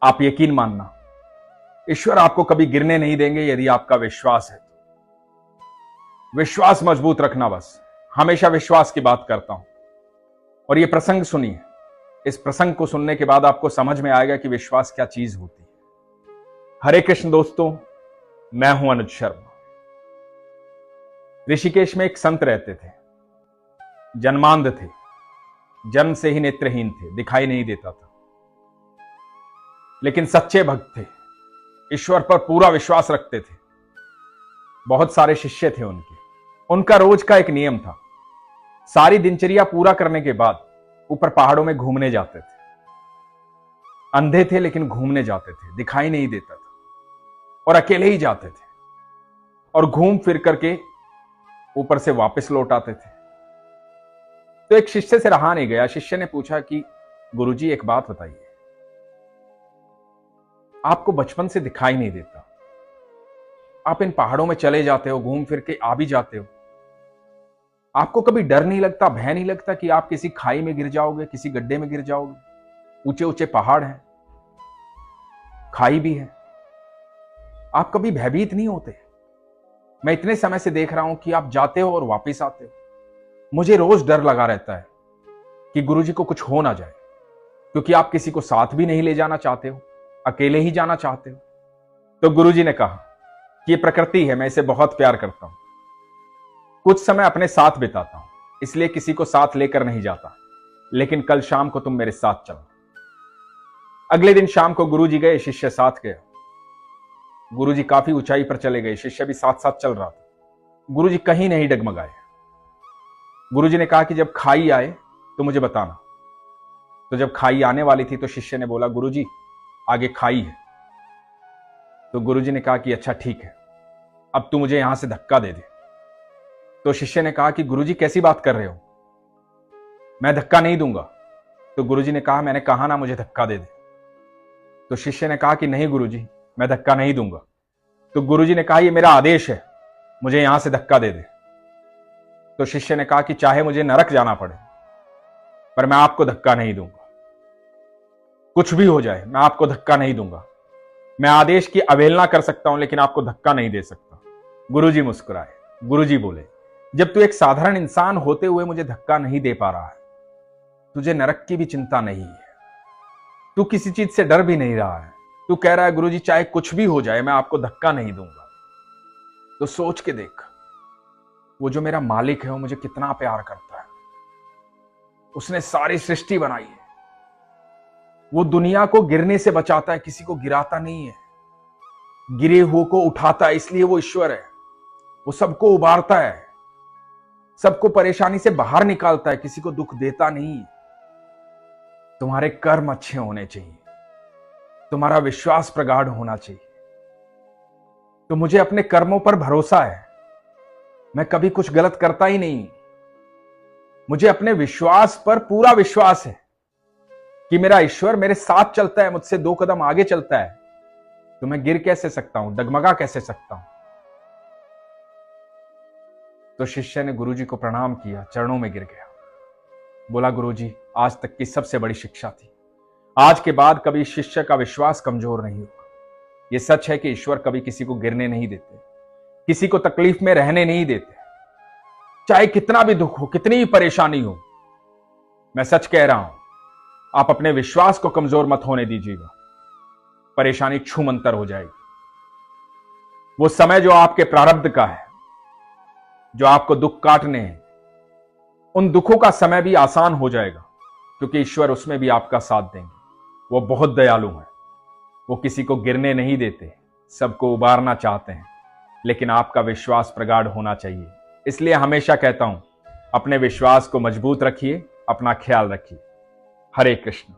आप यकीन मानना, ईश्वर आपको कभी गिरने नहीं देंगे यदि आपका विश्वास है। विश्वास मजबूत रखना, बस हमेशा विश्वास की बात करता हूं। और ये प्रसंग सुनिए, इस प्रसंग को सुनने के बाद आपको समझ में आएगा कि विश्वास क्या चीज होती है। हरे कृष्ण दोस्तों, मैं हूं अनुज शर्मा। ऋषिकेश में एक संत रहते थे। जन्मांध थे, जन्म से ही नेत्रहीन थे, दिखाई नहीं देता था, लेकिन सच्चे भक्त थे, ईश्वर पर पूरा विश्वास रखते थे। बहुत सारे शिष्य थे उनके। उनका रोज का एक नियम था, सारी दिनचर्या पूरा करने के बाद ऊपर पहाड़ों में घूमने जाते थे। अंधे थे लेकिन घूमने जाते थे, दिखाई नहीं देता था और अकेले ही जाते थे और घूम फिर करके ऊपर से वापस लौट आते थे। तो एक शिष्य से रहा नहीं गया। शिष्य ने पूछा कि गुरुजी एक बात बताइए, आपको बचपन से दिखाई नहीं देता, आप इन पहाड़ों में चले जाते हो, घूम फिर के आ भी जाते हो, आपको कभी डर नहीं लगता, भय नहीं लगता कि आप किसी खाई में गिर जाओगे, किसी गड्ढे में गिर जाओगे? ऊंचे ऊंचे पहाड़ हैं, खाई भी है, आप कभी भयभीत नहीं होते? मैं इतने समय से देख रहा हूं कि आप जाते हो और वापस आते हो। मुझे रोज डर लगा रहता है कि गुरुजी को कुछ हो ना जाए, क्योंकि आप किसी को साथ भी नहीं ले जाना चाहते हो, अकेले ही जाना चाहते हो। तो गुरुजी ने कहा कि ये प्रकृति है, मैं इसे बहुत प्यार करता हूं, कुछ समय अपने साथ बिताता हूं, इसलिए किसी को साथ लेकर नहीं जाता, लेकिन कल शाम को तुम मेरे साथ चलो। अगले दिन शाम को गुरुजी गए, शिष्य साथ गया। गुरुजी काफी ऊंचाई पर चले गए, शिष्य भी साथ साथ चल रहा था। गुरुजी कहीं नहीं डगमगाए। गुरुजी ने कहा कि जब खाई आए तो मुझे बताना। तो जब खाई आने वाली थी तो शिष्य ने बोला, गुरुजी आगे खाई है। तो गुरुजी ने कहा कि अच्छा ठीक है, अब तू मुझे यहां से धक्का दे दे। तो शिष्य ने कहा कि गुरुजी कैसी बात कर रहे हो, मैं धक्का नहीं दूंगा। तो गुरुजी ने कहा, मैंने कहा ना मुझे धक्का दे दे। तो शिष्य ने कहा कि नहीं गुरुजी, मैं धक्का नहीं दूंगा। तो गुरुजी ने कहा, ये मेरा आदेश है, मुझे यहां से धक्का दे दे। तो शिष्य ने कहा कि चाहे मुझे नरक जाना पड़े, पर मैं आपको धक्का नहीं दूंगा। कुछ भी हो जाए, मैं आपको धक्का नहीं दूंगा। मैं आदेश की अवहेलना कर सकता हूं, लेकिन आपको धक्का नहीं दे सकता। गुरुजी मुस्कुराए। गुरुजी बोले, जब तू एक साधारण इंसान होते हुए मुझे धक्का नहीं दे पा रहा है, तुझे नरक की भी चिंता नहीं है, तू किसी चीज से डर भी नहीं रहा है, तू कह रहा है गुरुजी चाहे कुछ भी हो जाए मैं आपको धक्का नहीं दूंगा, तो सोच के देख, वो जो मेरा मालिक है वो मुझे कितना प्यार करता है। उसने सारी सृष्टि बनाई है, वो दुनिया को गिरने से बचाता है, किसी को गिराता नहीं है, गिरे हुए को उठाता है, इसलिए वो ईश्वर है। वो सबको उबारता है, सबको परेशानी से बाहर निकालता है, किसी को दुख देता नहीं। तुम्हारे कर्म अच्छे होने चाहिए, तुम्हारा विश्वास प्रगाढ़ होना चाहिए। तो मुझे अपने कर्मों पर भरोसा है, मैं कभी कुछ गलत करता ही नहीं। मुझे अपने विश्वास पर पूरा विश्वास है कि मेरा ईश्वर मेरे साथ चलता है, मुझसे 2 कदम आगे चलता है। तो मैं गिर कैसे सकता हूं, डगमगा कैसे सकता हूं? तो शिष्य ने गुरुजी को प्रणाम किया, चरणों में गिर गया, बोला गुरुजी आज तक की सबसे बड़ी शिक्षा थी, आज के बाद कभी शिष्य का विश्वास कमजोर नहीं होगा। यह सच है कि ईश्वर कभी किसी को गिरने नहीं देते, किसी को तकलीफ में रहने नहीं देते, चाहे कितना भी दुख हो, कितनी भी परेशानी हो। मैं सच कह रहा हूं, आप अपने विश्वास को कमजोर मत होने दीजिएगा, परेशानी छूमंतर हो जाएगी। वो समय जो आपके प्रारब्ध का है, जो आपको दुख काटने हैं, उन दुखों का समय भी आसान हो जाएगा, क्योंकि ईश्वर उसमें भी आपका साथ देंगे। वो बहुत दयालु हैं, वो किसी को गिरने नहीं देते, सबको उबारना चाहते हैं, लेकिन आपका विश्वास प्रगाढ़ होना चाहिए। इसलिए हमेशा कहता हूं, अपने विश्वास को मजबूत रखिए, अपना ख्याल रखिए। हरे कृष्ण।